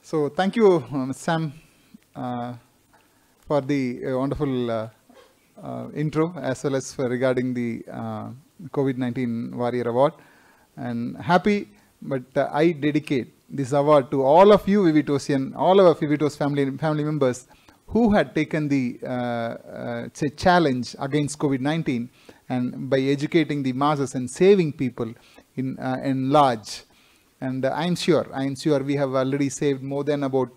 So thank you, Sam, uh, for the wonderful intro as well as for regarding the COVID-19 Warrior Award. And happy, but I dedicate this award to all of you Vivitosian, all of our Vivitos family members who had taken the say challenge against COVID-19 and by educating the masses and saving people in large. And I'm sure we have already saved more than about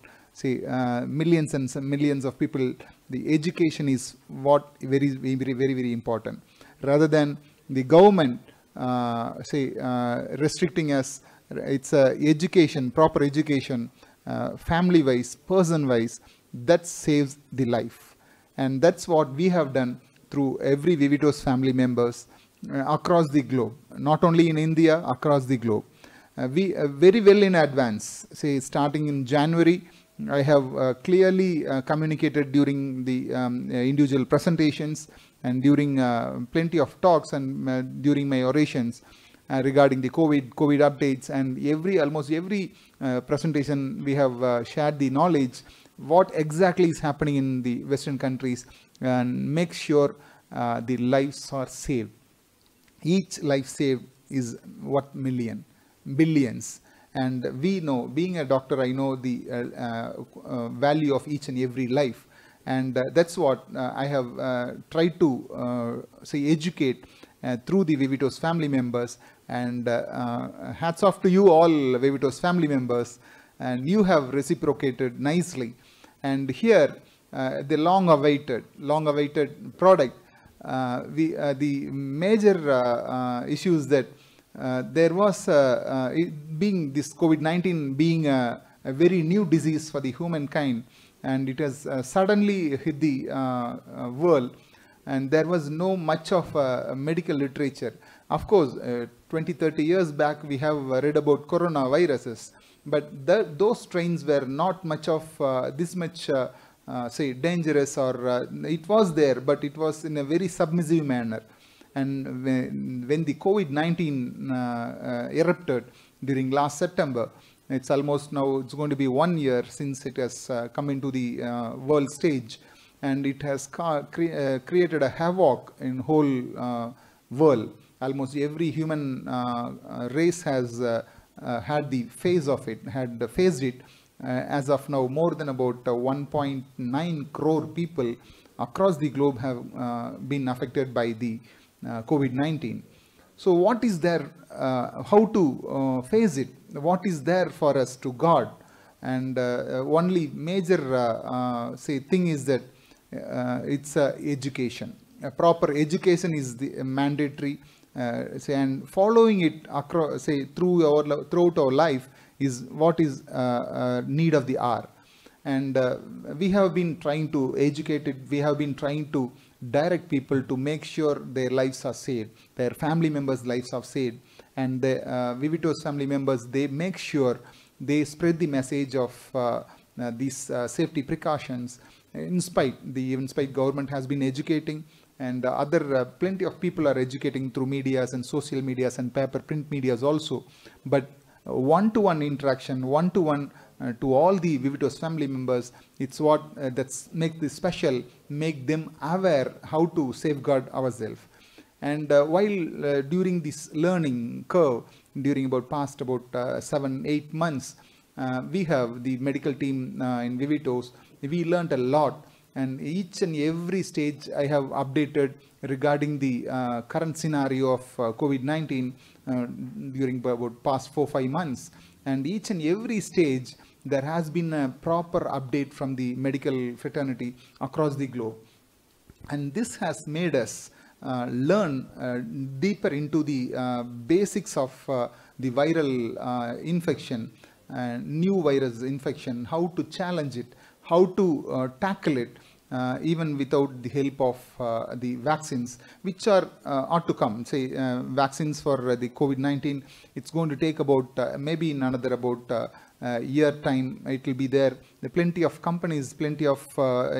millions and some millions of people. The education is what very important. Rather than the government restricting us, it's education, proper education, family-wise, person-wise, that saves the life. And that's what we have done through every Vivitos family members across the globe, not only in India, across the globe. We very well in advance, say starting in January, I have clearly communicated during the individual presentations and during plenty of talks and during my orations regarding the COVID updates, and almost every presentation we have shared the knowledge what exactly is happening in the Western countries and make sure the lives are saved. Each life saved is what billions, and we know, being a doctor, I know the value of each and every life, and that's what I have tried to educate through the Vivitos family members. And hats off to you all Vivitos family members, and you have reciprocated nicely. And here the long awaited product, the major issues that there was being this COVID-19 being a very new disease for the humankind, and it has suddenly hit the world, and there was no much of medical literature. Of course, 20-30 years back we have read about coronaviruses, but those strains were not much of this much dangerous, or it was there, but it was in a very submissive manner. And when the COVID-19 erupted during last September, it's almost now, it's going to be 1 year since it has come into the world stage, and it has created a havoc in whole world. Almost every human race has had the phase of it, faced it. As of now, more than about 1.9 crore people across the globe have been affected by the COVID-19. So what is there, how to face it, what is there for us to guard? And only major thing is that it's education. Proper education is the mandatory, and following it across, throughout our life is what is need of the hour. And we have been trying to educate it, we have been trying to direct people to make sure their lives are saved, their family members' lives are saved, and the Vivitos family members, they make sure they spread the message of these safety precautions. In spite government has been educating, and other plenty of people are educating through medias and social medias and print medias also, but one-to-one interaction, one-to-one to all the Vivitos family members, it's what that's make this special, make them aware how to safeguard ourselves. And while during this learning curve, during about 7-8 months, we have the medical team in Vivitos, we learned a lot, and each and every stage I have updated regarding the current scenario of COVID-19 during about past 4-5 months, and each and every stage there has been a proper update from the medical fraternity across the globe. And this has made us learn deeper into the basics of the viral infection, new virus infection, how to challenge it, how to tackle it, even without the help of the vaccines, which are ought to come. Vaccines for the COVID-19, it's going to take about maybe in another about year time, it will be there. Plenty of companies, plenty of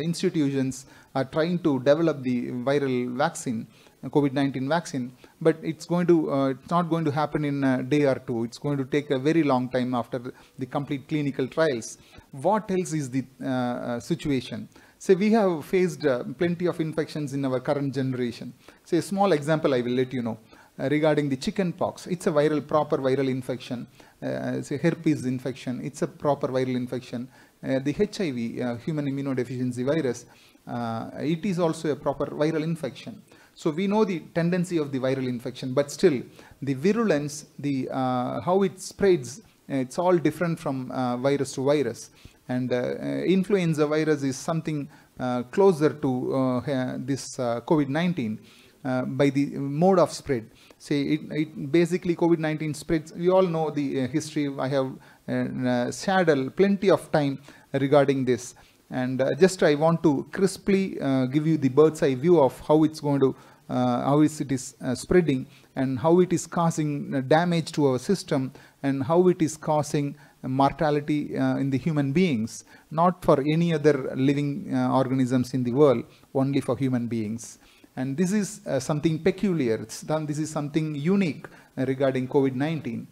institutions are trying to develop the viral vaccine, COVID-19 vaccine, but it's not going to happen in a day or two. It's going to take a very long time after the complete clinical trials. What else is the situation? So we have faced plenty of infections in our current generation. So a small example I will let you know. Regarding the chicken pox, it's a proper viral infection. It's a herpes infection, it's a proper viral infection. The HIV, human immunodeficiency virus, it is also a proper viral infection. So we know the tendency of the viral infection, but still the virulence, how it spreads, it's all different from virus to virus. And influenza virus is something closer to this COVID-19 by the mode of spread. Say it basically COVID-19 spreads. We all know the history. I have shared plenty of time regarding this, and just I want to crisply give you the bird's eye view of how it's going to, how it is spreading, and how it is causing damage to our system, and how it is causing mortality in the human beings, not for any other living organisms in the world, only for human beings. And this is something peculiar. This is something unique regarding COVID-19.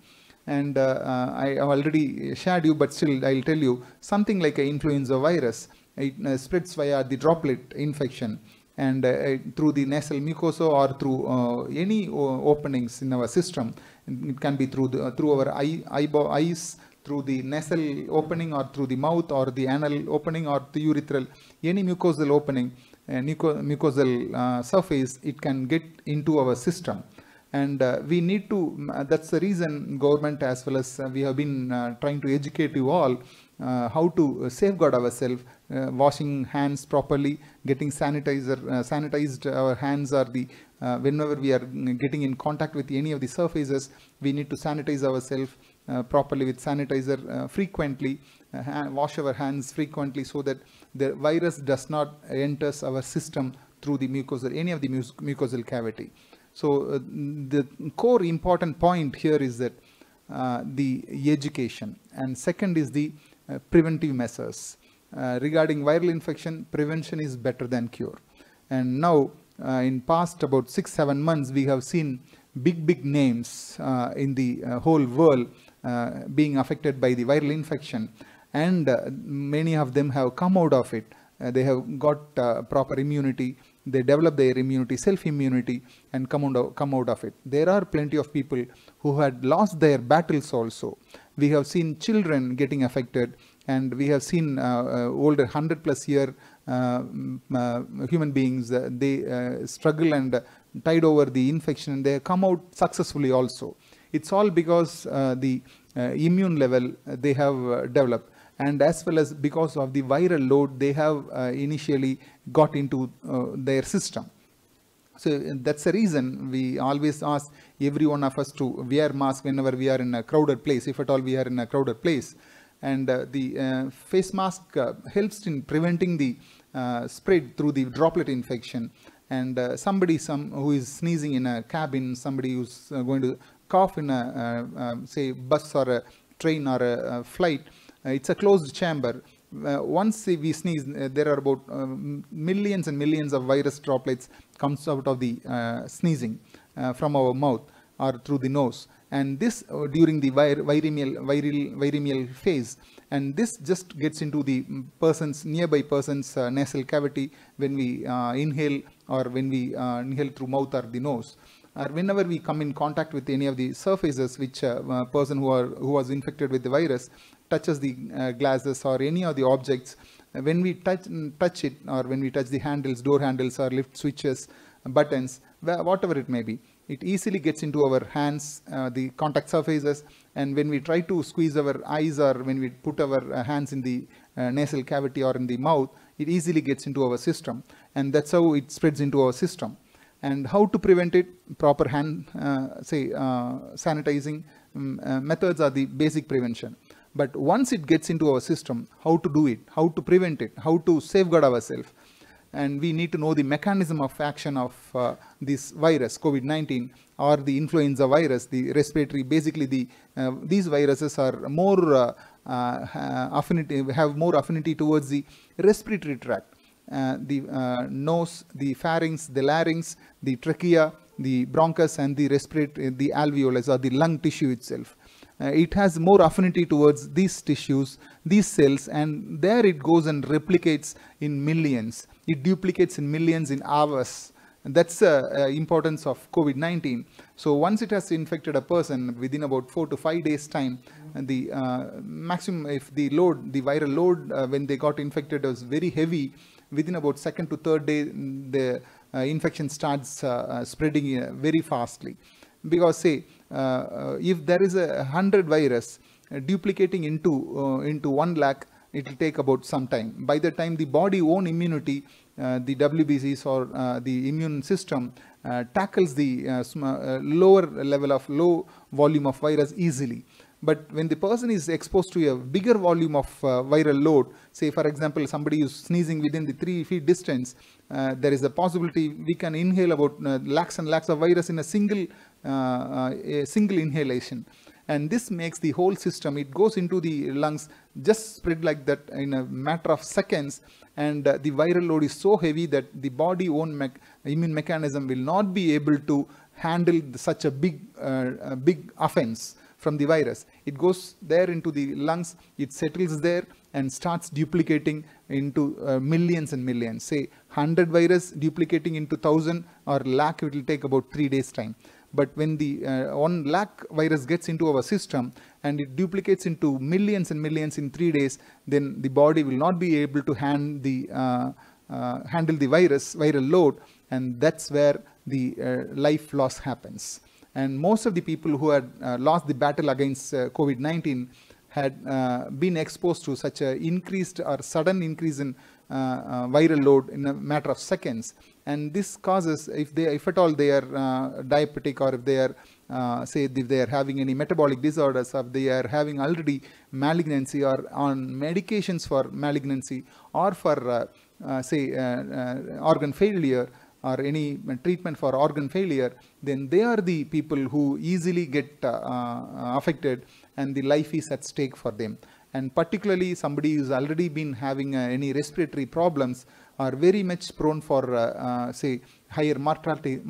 And I have already shared you, but still I'll tell you, something like an influenza virus, it spreads via the droplet infection, and through the nasal mucosa or through any openings in our system. It can be through our eyes, through the nasal opening, or through the mouth, or the anal opening, or the urethral, any mucosal opening, mucosal surface, it can get into our system. And we need to, that's the reason government as well as we have been trying to educate you all how to safeguard ourselves, washing hands properly, getting sanitized our hands, or the whenever we are getting in contact with any of the surfaces, we need to sanitize ourselves properly with sanitizer frequently, wash our hands frequently, so that the virus does not enter our system through the mucosal, any of the mucosal cavity. So the core important point here is that the education, and second is the preventive measures. Regarding viral infection, prevention is better than cure. And now in past about 6-7 months, we have seen big names in the whole world being affected by the viral infection, and many of them have come out of it. They have got proper immunity. They develop their immunity, self-immunity, and come out of it. There are plenty of people who had lost their battles also. We have seen children getting affected, and we have seen older 100+ year human beings. They struggle and tide over the infection, and they come out successfully also. It's all because the immune level they have developed, and as well as because of the viral load they have initially got into their system. So that's the reason we always ask every one of us to wear mask whenever we are in a crowded place, if at all we are in a crowded place. And the face mask helps in preventing the spread through the droplet infection. And somebody who is sneezing in a cabin, somebody who's going to cough in a say bus or a train or a flight, it's a closed chamber. Once we sneeze, there are about millions and millions of virus droplets comes out of the sneezing from our mouth or through the nose. And this during the viremial phase, and this just gets into the nearby person's nasal cavity when we inhale, or when we inhale through mouth or the nose, or whenever we come in contact with any of the surfaces which a person who was infected with the virus touches the glasses or any of the objects. When we touch it, or when we touch the handles, door handles or lift switches, buttons, whatever it may be, it easily gets into our hands, the contact surfaces. And when we try to squeeze our eyes, or when we put our hands in the nasal cavity or in the mouth, it easily gets into our system, and that's how it spreads into our system. And how to prevent it? Proper hand sanitizing methods are the basic prevention. But once it gets into our system, how to do it, how to prevent it, how to safeguard ourselves. And we need to know the mechanism of action of this virus, COVID-19, or the influenza virus, the respiratory. Basically, these viruses are more have more affinity towards the respiratory tract. the nose, the pharynx, the larynx, the trachea, the bronchus, and the respiratory, the alveolus or the lung tissue itself. It has more affinity towards these tissues, these cells, and there it goes and replicates in millions. It duplicates in millions in hours. And that's the importance of COVID-19. So once it has infected a person, within about 4 to 5 days time, and the maximum, if the load, the viral load when they got infected was very heavy, within about 2nd to 3rd day, the infection starts spreading very fastly. Because say, if there is 100 virus duplicating into 1 lakh, it will take about some time. By the time the body own immunity, the WBCs or the immune system tackles the lower level of low volume of virus easily. But when the person is exposed to a bigger volume of viral load, say for example somebody is sneezing within the 3 feet distance, there is a possibility we can inhale about lakhs and lakhs of virus in a single inhalation. And this makes the whole system, it goes into the lungs, just spread like that in a matter of seconds, and the viral load is so heavy that the body own immune mechanism will not be able to handle such a big offense from the virus. It goes there into the lungs, it settles there and starts duplicating into millions and millions. Say 100 virus duplicating into 1000 or lakh, it will take about 3 days time. But when the 1 lakh virus gets into our system and it duplicates into millions and millions in 3 days, then the body will not be able to handle the viral load, and that's where the life loss happens. And most of the people who had lost the battle against COVID-19 had been exposed to such an increased or sudden increase in viral load in a matter of seconds. And this causes, if at all they are diabetic, or if they are, say, if they are having any metabolic disorders, or if they are having already malignancy or on medications for malignancy, or for, say, organ failure, or any treatment for organ failure, then they are the people who easily get affected, and the life is at stake for them. And particularly somebody who's already been having any respiratory problems are very much prone for, say, higher mortality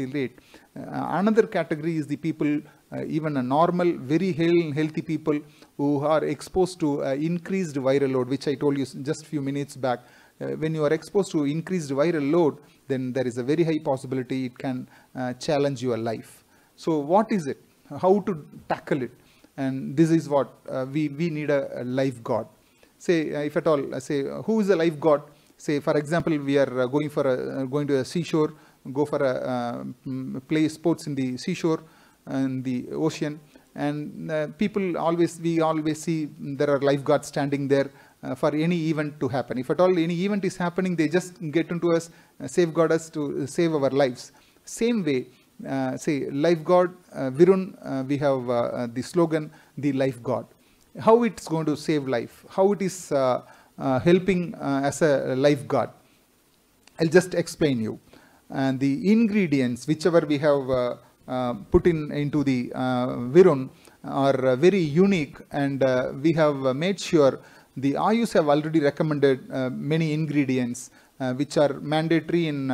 rate. Another category is the people, even a normal, very healthy people who are exposed to increased viral load, which I told you just a few minutes back. When you are exposed to increased viral load, then there is a very high possibility it can challenge your life. So what is it? How to tackle it? And this is what we need a lifeguard. Say, if at all, say, who is a lifeguard? Say, for example, we are going to a seashore, go for a play sports in the seashore and the ocean, and we always see there are lifeguards standing there for any event to happen. If at all any event is happening, they just get into us, safeguard us to save our lives. Same way, say, lifeguard, Virun, we have the slogan, the lifeguard. How it's going to save life, how it is helping as a lifeguard. I'll just explain you. And the ingredients, whichever we have put into the Virun, are very unique, and we have made sure the Ayush have already recommended many ingredients which are mandatory in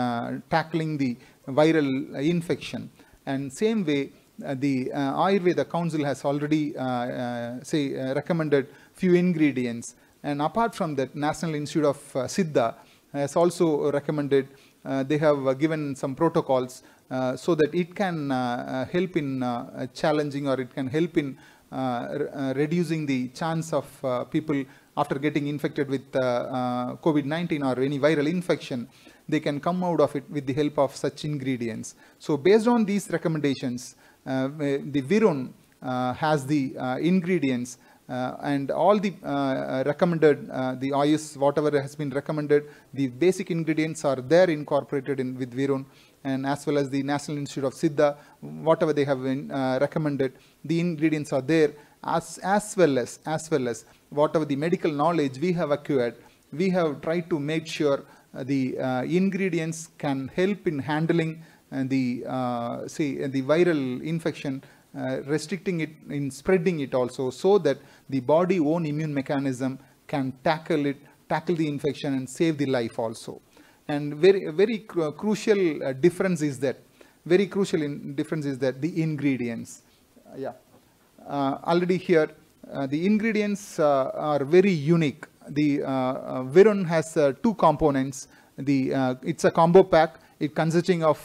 tackling the viral infection. And same way, the Ayurveda Council has already recommended few ingredients. And apart from that, National Institute of Siddha has also recommended, they have given some protocols so that it can help in challenging, or it can help in reducing the chance of people after getting infected with COVID-19 or any viral infection. They can come out of it with the help of such ingredients. So based on these recommendations, the Virun has the ingredients and all the recommended, the Ayush, whatever has been recommended, the basic ingredients are there incorporated in with Virun, and as well as the National Institute of Siddha, whatever they have been recommended, the ingredients are there, as well as whatever the medical knowledge we have acquired. We have tried to make sure the ingredients can help in handling the viral infection, restricting it in spreading it also, so that the body own immune mechanism can tackle it tackle the infection and save the life also. And very crucial difference is that, the ingredients. Already here, the ingredients are very unique. The Virun has 2 components. It's a combo pack. It consisting of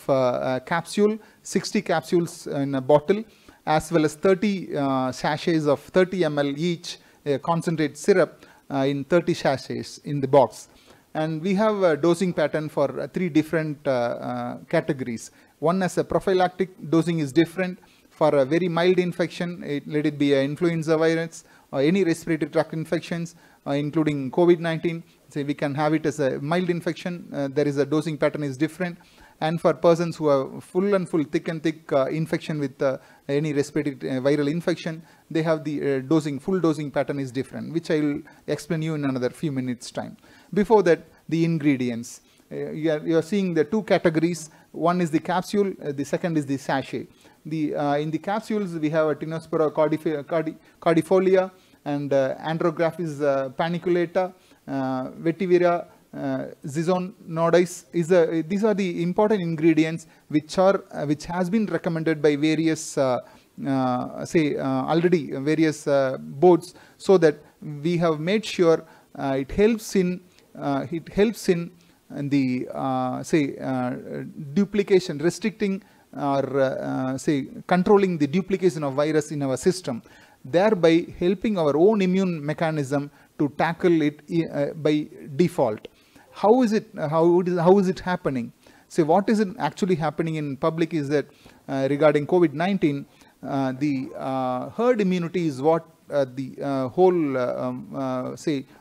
capsule, 60 capsules in a bottle, as well as 30 sachets of 30 ml each concentrate syrup in 30 sachets in the box. And we have a dosing pattern for 3 different categories. One as a prophylactic dosing is different. For a very mild infection, let it be an influenza virus or any respiratory tract infections, including COVID-19, say we can have it as a mild infection. There is a dosing pattern is different. And for persons who have thick and thick infection with any respiratory viral infection, they have the full dosing pattern is different, which I will explain you in another few minutes time. Before that, the ingredients. You are seeing the 2 categories. One is the capsule, the second is the sachet. In the capsules, we have a Tinospora cordifolia and Andrographis paniculata, Vetiveria zizonodis. These are the important ingredients which has been recommended by various already various boards, so that we have made sure it helps in the duplication, restricting or controlling the duplication of virus in our system, thereby helping our own immune mechanism to tackle it by default. How is it happening? So what is it actually happening in public is that regarding COVID-19, the herd immunity is what the whole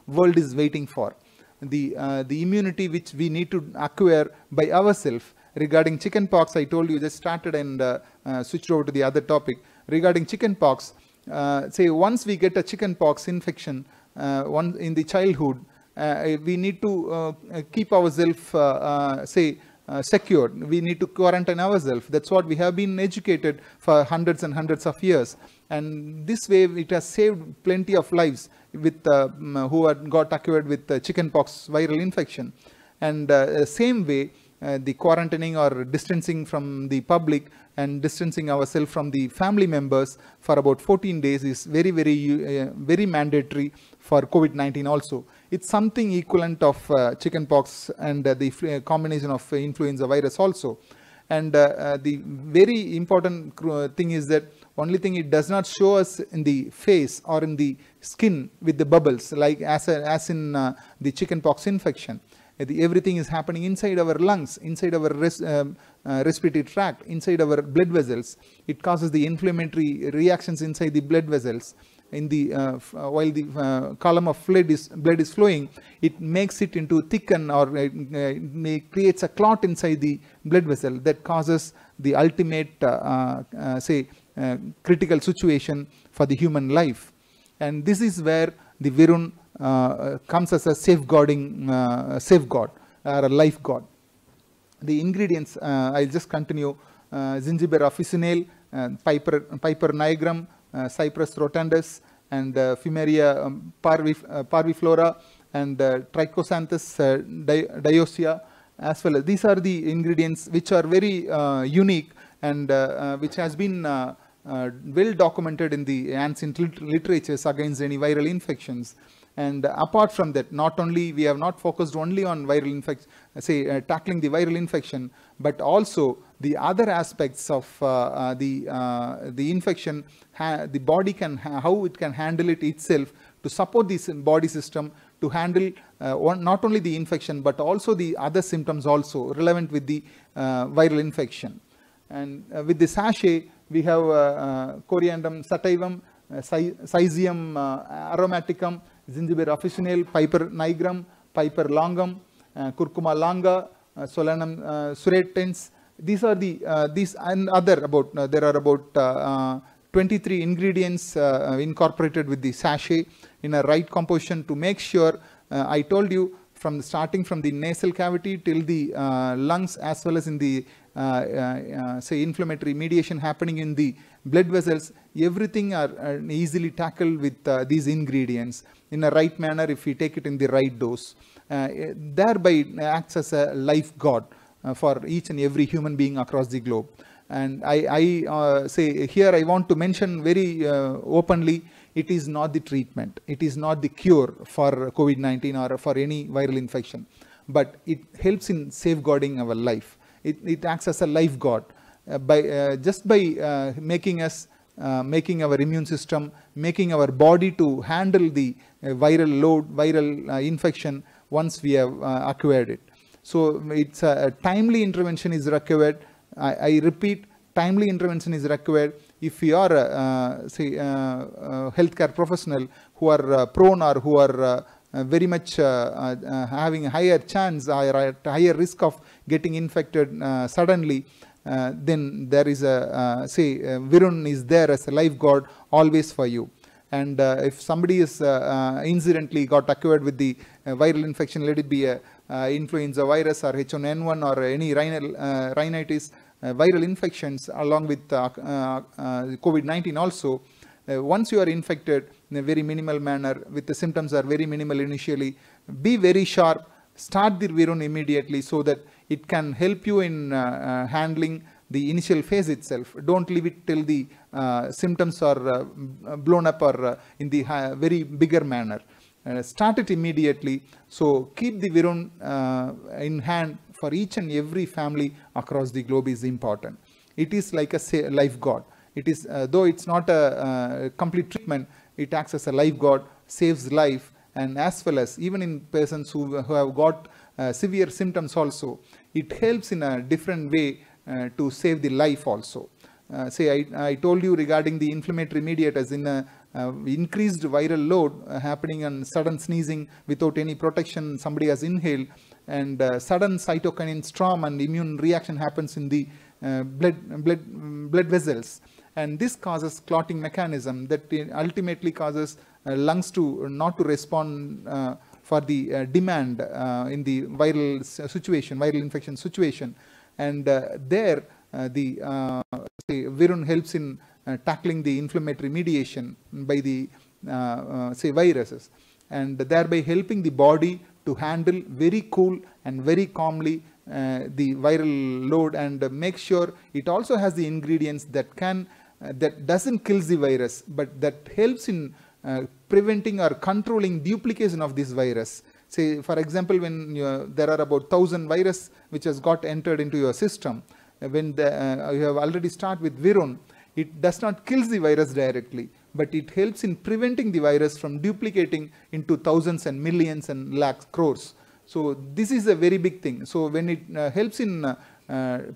world is waiting for. The immunity which we need to acquire by ourselves. Regarding chickenpox, I told you, just started and switched over to the other topic. Regarding chickenpox, once we get a chickenpox infection in the childhood, we need to keep ourselves secured. We need to quarantine ourselves. That's what we have been educated for hundreds and hundreds of years. And this way, it has saved plenty of lives with who had got acquired with chickenpox viral infection. And same way, the quarantining or distancing from the public and distancing ourselves from the family members for about 14 days is very mandatory for COVID-19 also. It's something equivalent of chickenpox and the combination of influenza virus also. And the very important thing is that only thing, it does not show us in the face or in the skin with the bubbles, like as in the chickenpox infection. Everything is happening inside our lungs, inside our respiratory tract, inside our blood vessels. It causes the inflammatory reactions inside the blood vessels. While the column of blood is flowing, it makes it into thicken, or it creates a clot inside the blood vessel that causes the ultimate critical situation for the human life. And this is where the Virun comes as a safeguard or a life guard. The ingredients, I'll just continue. Zingiber officinale, Piper nigrum, Cyprus rotundus, and Fumaria parviflora, and Trichosanthus dioica, as well as these are the ingredients which are very unique and which has been well documented in the ancient literatures against any viral infections. And apart from that, not only we have not focused only on viral infection, tackling the viral infection, but also the other aspects of the infection, the body how it can handle it itself to support this body system to handle not only the infection but also the other symptoms also relevant with the viral infection. And with the sachet, we have Coriandrum sativum, Syzygium aromaticum, Zingiber officinale, Piper nigrum, Piper longum, Curcuma longa, Solanum surretens. These are these and other there are about 23 ingredients incorporated with the sachet in a right composition to make sure, I told you, starting from the nasal cavity till the lungs, as well as in the inflammatory mediation happening in the blood vessels, everything are easily tackled with these ingredients in a right manner if we take it in the right dose. Thereby acts as a life god for each and every human being across the globe. And I say here, I want to mention very openly, it is not the treatment, it is not the cure for COVID-19 or for any viral infection, but it helps in safeguarding our life. It acts as a life god just by making our immune system, making our body to handle the viral load, viral infection once we have acquired it. So it's a timely intervention is required. I repeat, timely intervention is required. If you are a healthcare professional who are prone or who are very much having a higher chance or at higher risk of getting infected suddenly, then there is Virun is there as a lifeguard always for you. And if somebody is incidentally got acquired with the viral infection, let it be a influenza virus or H1N1 or any rhinitis, viral infections along with COVID-19 also, once you are infected in a very minimal manner, with the symptoms are very minimal initially, be very sharp, start the Virun immediately so that it can help you in handling the initial phase itself. Don't leave it till the symptoms are blown up or in the very bigger manner. Start it immediately. So keep the Virun in hand for each and every family across the globe is important. It is like a life god. It is, though it's not a complete treatment, it acts as a life god, saves life, and as well as even in persons who have got severe symptoms also, it helps in a different way to save the life also. I told you regarding the inflammatory mediators in a increased viral load happening and sudden sneezing without any protection, somebody has inhaled, and sudden cytokine storm and immune reaction happens in the blood vessels, and this causes clotting mechanism that ultimately causes lungs to not to respond for the demand in the viral situation, viral infection situation, and the Virun helps in tackling the inflammatory mediation by the viruses, and thereby helping the body to handle very cool and very calmly the viral load, and make sure it also has the ingredients that can that doesn't kill the virus, but that helps in preventing or controlling duplication of this virus. Say, for example, when there are about 1,000 virus which has got entered into your system, when you have already started with Virun, it does not kill the virus directly, but it helps in preventing the virus from duplicating into thousands and millions and lakhs, crores. So this is a very big thing. So when it helps in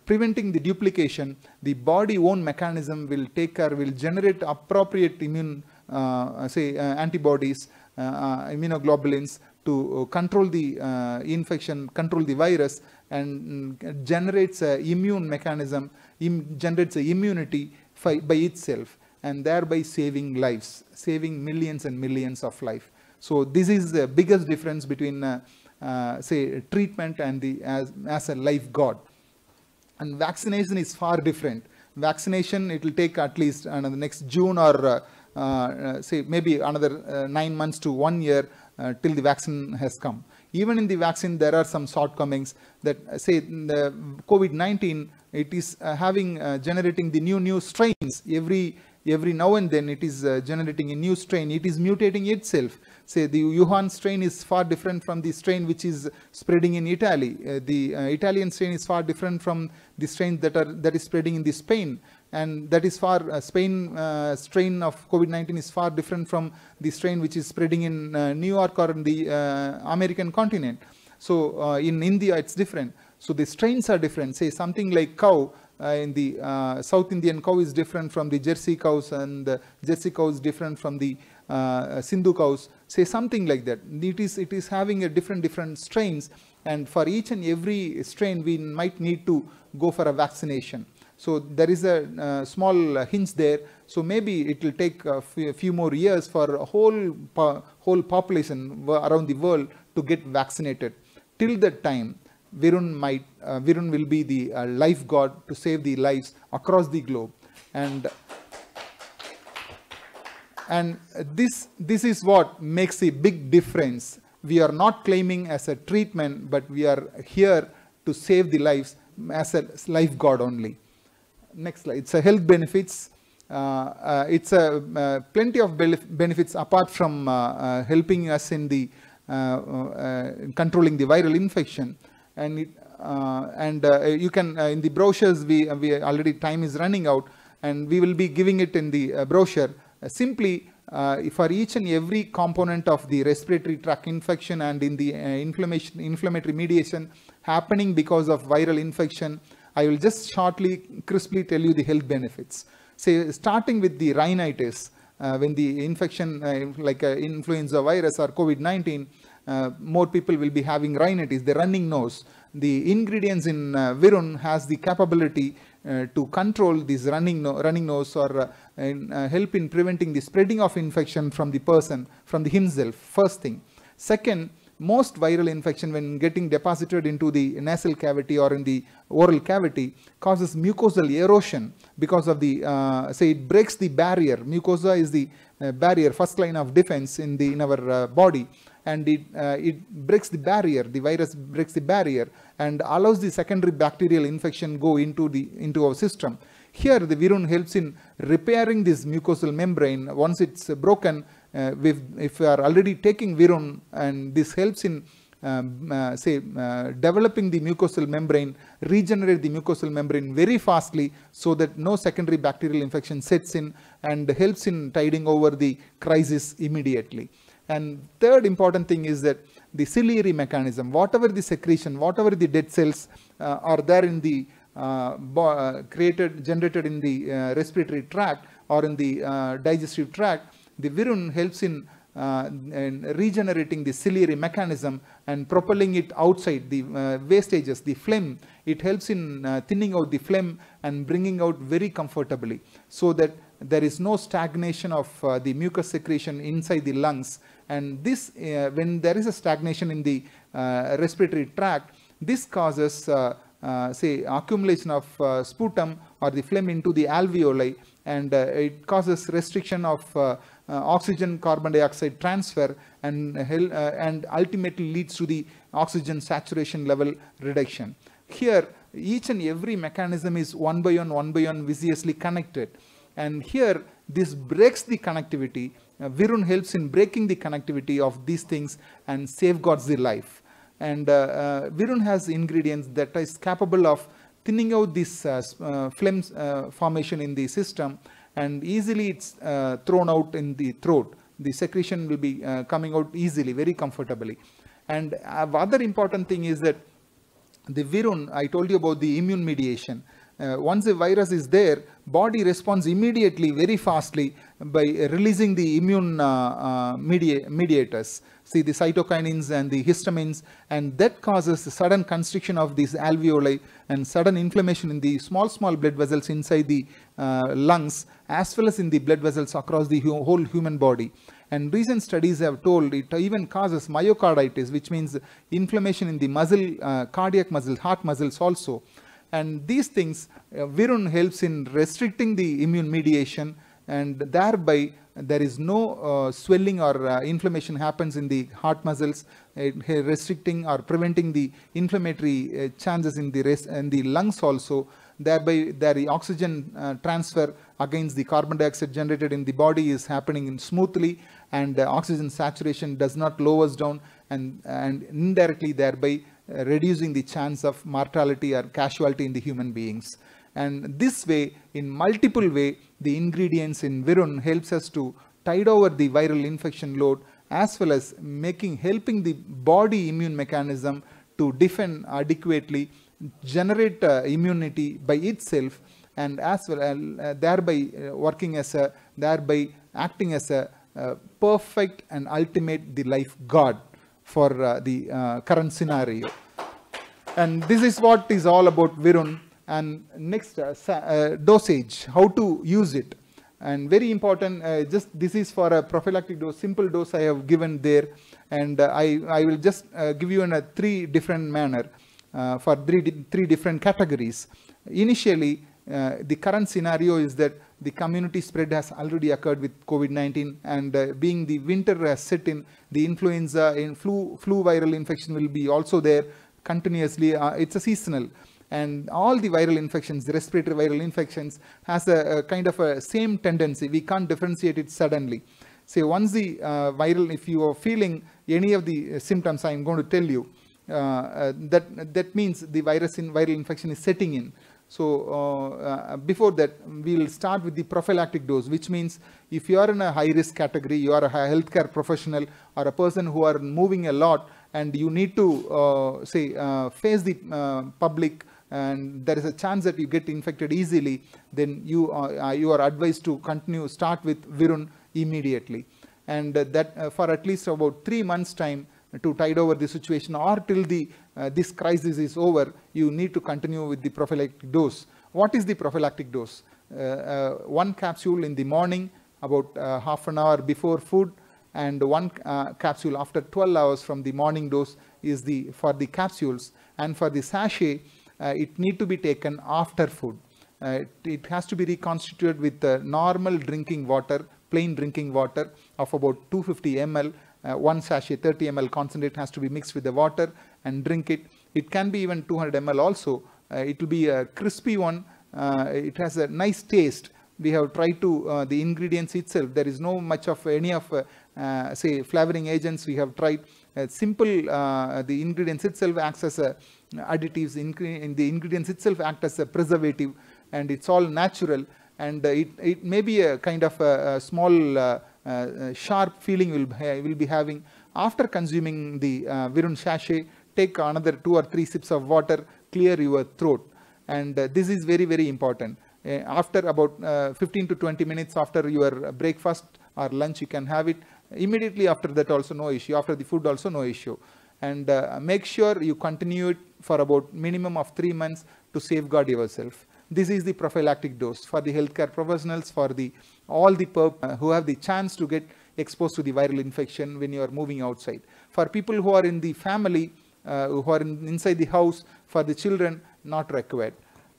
preventing the duplication, the body own mechanism will take care, will generate appropriate immune, antibodies, immunoglobulins to control the infection, control the virus, and generates a immune mechanism, generates a immunity by itself, and thereby saving lives, saving millions and millions of life. So this is the biggest difference between treatment and the as a life god. And vaccination is far different. Vaccination, it will take at least another next June or maybe another 9 months to 1 year till the vaccine has come. Even in the vaccine, there are some shortcomings that the COVID-19, it is generating the new strains every now and then. It is generating a new strain. It is mutating itself. Say the Wuhan strain is far different from the strain which is spreading in Italy. The Italian strain is far different from the strains that is spreading in the Spain. And that is far, Spain strain of COVID-19 is far different from the strain which is spreading in New York or in the American continent. So in India, it's different. So the strains are different. Say something like cow, in the South Indian cow is different from the Jersey cows, and the Jersey cow is different from the Sindhu cows. Say something like that. It is having a different strains, and for each and every strain, we might need to go for a vaccination. So there is a small hinge there. So maybe it will take a few more years for a whole population around the world to get vaccinated. Till that time, Virun will be the life god to save the lives across the globe. And And this is what makes a big difference. We are not claiming as a treatment, but we are here to save the lives as a lifeguard only. Next slide. It's a health benefits. It's a plenty of benefits apart from helping us in the controlling the viral infection. And you can in the brochures, we already time is running out, and we will be giving it in the brochure. Simply for each and every component of the respiratory tract infection and in the inflammatory mediation happening because of viral infection, I will just shortly, crisply tell you the health benefits. Say, starting with the rhinitis, when the infection like influenza virus or COVID-19, more people will be having rhinitis, the running nose. The ingredients in Virun has the capability to control this running nose or help in preventing the spreading of infection from the person, from the himself, first thing. Second, most viral infection when getting deposited into the nasal cavity or in the oral cavity causes mucosal erosion because of the, say it breaks the barrier. Mucosa is the barrier, first line of defense in our body, and it breaks the barrier, the virus breaks the barrier and allows the secondary bacterial infection go into our system. Here the Virun helps in repairing this mucosal membrane. Once it's broken, if we are already taking Virun, and this helps in developing the mucosal membrane, regenerate the mucosal membrane very fastly so that no secondary bacterial infection sets in, and helps in tiding over the crisis immediately. And third important thing is that the ciliary mechanism, whatever the secretion, whatever the dead cells are there in the generated in the respiratory tract or in the digestive tract, the Virun helps in regenerating the ciliary mechanism and propelling it outside the wastages, the phlegm. It helps in thinning out the phlegm and bringing out very comfortably, so that there is no stagnation of the mucus secretion inside the lungs. And this, when there is a stagnation in the respiratory tract, this causes say accumulation of sputum or the phlegm into the alveoli, and it causes restriction of oxygen carbon dioxide transfer, and ultimately leads to the oxygen saturation level reduction. Here each and every mechanism is one by one viciously connected, and here this breaks the connectivity. Virun helps in breaking the connectivity of these things and safeguards the life. And Virun has ingredients that is capable of thinning out this phlegm formation in the system, and easily it's thrown out in the throat. The secretion will be coming out easily, very comfortably. And other important thing is that the Virun, I told you about the immune mediation. Once the virus is there, body responds immediately, very fastly, by releasing the immune mediators. See, the cytokinins and the histamines, and that causes sudden constriction of these alveoli and sudden inflammation in the small blood vessels inside the lungs, as well as in the blood vessels across the whole human body. And recent studies have told it even causes myocarditis, which means inflammation in the muscle, cardiac muscle, heart muscles also. And these things, Virun helps in restricting the immune mediation, and thereby there is no swelling or inflammation happens in the heart muscles, restricting or preventing the inflammatory chances in the lungs also. Thereby the oxygen transfer against the carbon dioxide generated in the body is happening smoothly, and oxygen saturation does not lowers down, and indirectly thereby reducing the chance of mortality or casualty in the human beings. And this way, in multiple way, the ingredients in Virun helps us to tide over the viral infection load, as well as helping the body immune mechanism to defend adequately, generate immunity by itself, and as well thereby acting as a perfect and ultimate the life guard for the current scenario. And this is what is all about Virun. And next, dosage, how to use it. And very important, just this is for a prophylactic dose, simple dose I have given there. And I will just give you in a three different manner for three different categories. Initially, the current scenario is that the community spread has already occurred with COVID-19, and being the winter has set in, the influenza and flu viral infection will be also there continuously. It's a seasonal. And all the viral infections, the respiratory viral infections, has a kind of a same tendency. We can't differentiate it suddenly. Say once the viral, if you are feeling any of the symptoms I'm going to tell you, that means the viral infection is setting in. So before that, we'll start with the prophylactic dose, which means if you are in a high-risk category, you are a healthcare professional or a person who are moving a lot, and you need to face the public, and there is a chance that you get infected easily, then you are advised to start with Virun immediately. And that for at least about 3 months' time to tide over the situation, or till this crisis is over, you need to continue with the prophylactic dose. What is the prophylactic dose? 1 capsule in the morning, about half an hour before food, and 1 capsule after 12 hours from the morning dose is for the capsules. And for the sachet, it need to be taken after food. It has to be reconstituted with normal drinking water, plain drinking water of about 250 ml. 1 sachet 30 ml concentrate has to be mixed with the water and drink it. It can be even 200 ml also. It will be a crispy one. It has a nice taste. We have tried to the ingredients itself. There is no much of any of say flavoring agents we have tried. Simple the ingredients itself acts as a additives. In the ingredients itself act as a preservative, and it's all natural. And it may be a kind of a small sharp feeling will be having. After consuming the Virun sachet, take another 2 or 3 sips of water, clear your throat. And this is very, very important. After about 15 to 20 minutes after your breakfast or lunch, you can have it. Immediately after that also no issue. After the food also no issue. And make sure you continue it for about minimum of 3 months to safeguard yourself. This is the prophylactic dose for the healthcare professionals, for all the who have the chance to get exposed to the viral infection when you are moving outside. For people who are in the family, who are inside the house, for the children, not required.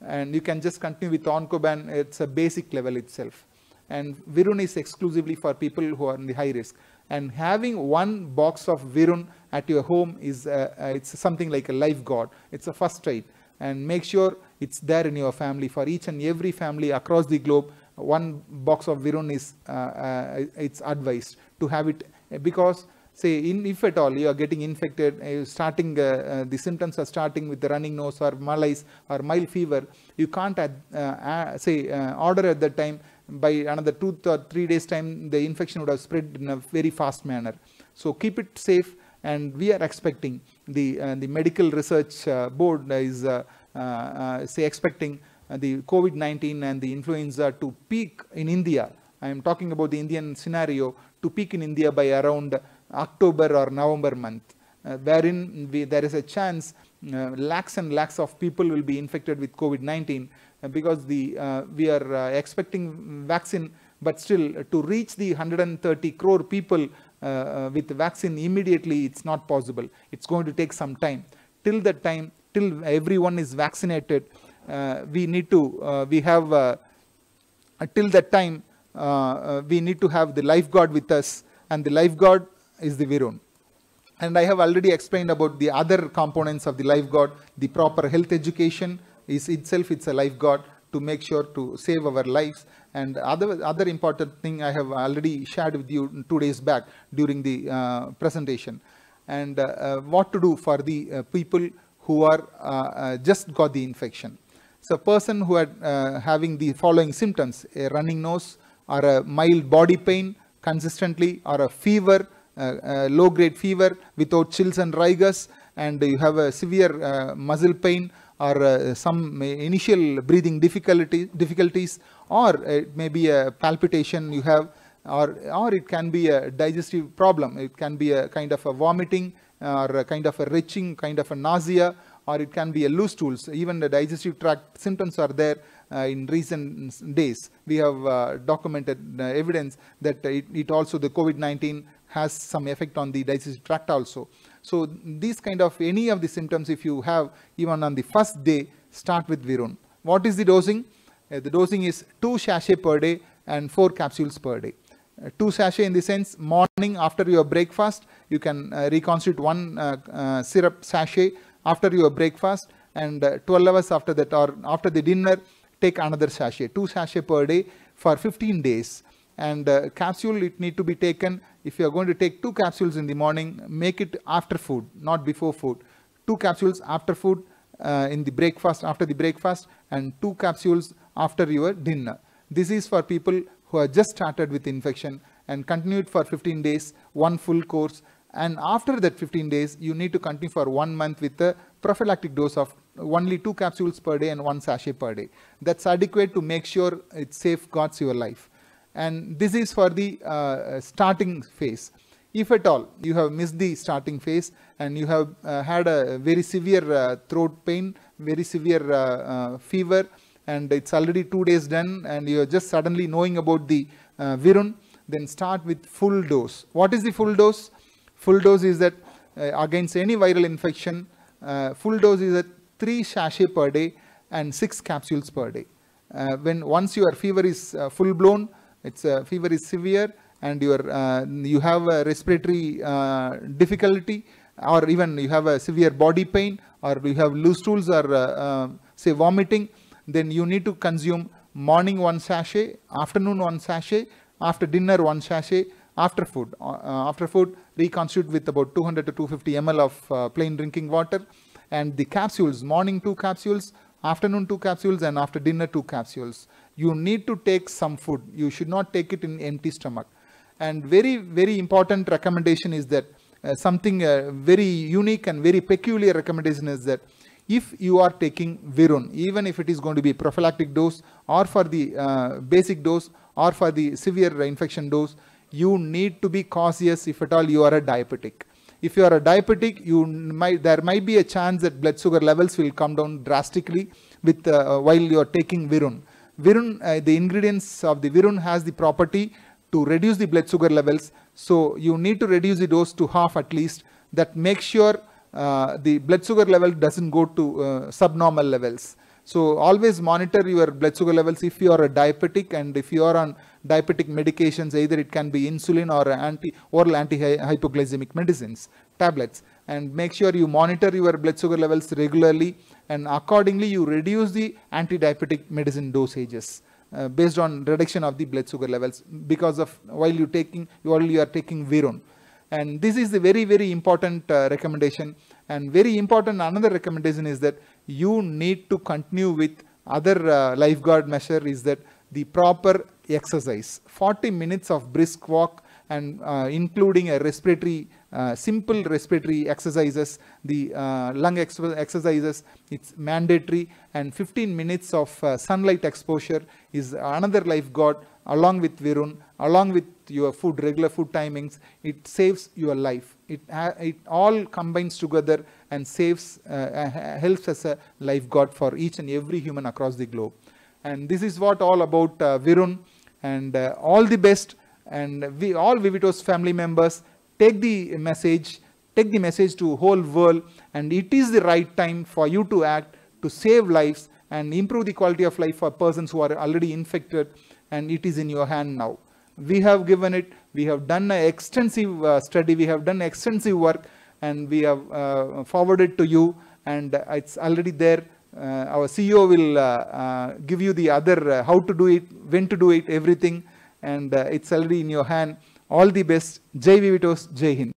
And you can just continue with Oncoban. It's a basic level itself. And Virun is exclusively for people who are in the high risk. And having 1 box of Virun at your home is it's something like a lifeguard. It's a first aid. And make sure it's there in your family. For each and every family across the globe, 1 box of Virun is it's advised to have it, because say if at all you are getting infected, starting the symptoms are starting with the running nose or malaise or mild fever, you can't order at that time. By another 2 or 3 days time, the infection would have spread in a very fast manner. So keep it safe. And we are expecting the medical research board is expecting the COVID-19 and the influenza to peak in India. I am talking about the Indian scenario, to peak in India by around October or November month, wherein there is a chance lakhs and lakhs of people will be infected with COVID-19, because we are expecting vaccine, but still to reach the 130 crore people with vaccine immediately, it's not possible. It's going to take some time. Till that time, till everyone is vaccinated, we need to, till that time, we need to have the lifeguard with us, and the lifeguard is the Virun. And I have already explained about the other components of the lifeguard. The proper health education is itself, it's a lifeguard to make sure to save our lives. And other important thing I have already shared with you 2 days back during the presentation. And what to do for the people who are just got the infection. So a person who had having the following symptoms: a running nose, or a mild body pain consistently, or a fever, low-grade fever without chills and rigors, and you have a severe muscle pain, or some initial breathing difficulties, or it may be a palpitation you have, or it can be a digestive problem. It can be a kind of a vomiting, or a kind of a retching, kind of a nausea, or it can be a loose stools. Even the digestive tract symptoms are there in recent days. We have documented evidence that it also, the COVID-19 has some effect on the digestive tract also. So these kind of, any of the symptoms if you have, even on the first day, start with Virun. What is the dosing? The dosing is 2 sachet per day and 4 capsules per day. 2 sachet in the sense, morning after your breakfast, you can reconstitute 1 syrup sachet after your breakfast, and 12 hours after that or after the dinner, take another sachet, 2 sachet per day for 15 days. And capsule, it need to be taken, if you are going to take 2 capsules in the morning, make it after food, not before food. 2 capsules after food, in the breakfast, after the breakfast, and 2 capsules after your dinner. This is for people who are just started with infection, and continue it for 15 days, 1 full course. And after that 15 days, you need to continue for 1 month with a prophylactic dose of only 2 capsules per day and 1 sachet per day. That's adequate to make sure it safeguards your life. And this is for the starting phase. If at all you have missed the starting phase and you have had a very severe throat pain, very severe fever, and it's already 2 days done, and you are just suddenly knowing about the Virun, then start with full dose. What is the full dose? Full dose is that against any viral infection, full dose is at 3 sachet per day and 6 capsules per day. Once your fever is full blown, fever is severe, and you have a respiratory difficulty, or even you have a severe body pain, or you have loose stools, or say vomiting, then you need to consume morning 1 sachet, afternoon 1 sachet, after dinner 1 sachet, after food. After food, reconstitute with about 200 to 250 ml of plain drinking water, and the capsules, morning 2 capsules, afternoon 2 capsules, and after dinner 2 capsules. You need to take some food. You should not take it in empty stomach. And very, very important recommendation is that something very unique and very peculiar recommendation is that if you are taking Virun, even if it is going to be prophylactic dose or for the basic dose or for the severe infection dose, you need to be cautious if at all you are a diabetic. If you are a diabetic, there might be a chance that blood sugar levels will come down drastically with while you are taking Virun. Virun, the ingredients of the Virun has the property to reduce the blood sugar levels. So you need to reduce the dose to half at least. That makes sure the blood sugar level doesn't go to subnormal levels. So always monitor your blood sugar levels if you are a diabetic, and if you are on diabetic medications, either it can be insulin or oral anti-hypoglycemic medicines, tablets, and make sure you monitor your blood sugar levels regularly, and accordingly you reduce the anti-diabetic medicine dosages based on reduction of the blood sugar levels because of while you are taking Virun. And this is the very, very important recommendation. And very important another recommendation is that you need to continue with other lifeguard measure is that the proper exercise. 40 minutes of brisk walk, and including a respiratory, simple respiratory exercises, the lung exercises, it's mandatory, and 15 minutes of sunlight exposure is another lifeguard along with Virun, along with your food, regular food timings. It saves your life. It all combines together and saves, helps as a lifeguard for each and every human across the globe. And this is what all about Virun, and all the best. And we all Vivitos family members take the message to whole world, and it is the right time for you to act to save lives and improve the quality of life for persons who are already infected, and it is in your hand now. We have given it, we have done an extensive study, we have done extensive work, and we have forwarded to you, and it's already there. Our CEO will give you the other how to do it, when to do it, everything, and it's already in your hand. All the best. Jai Vivitos, Jai Hind.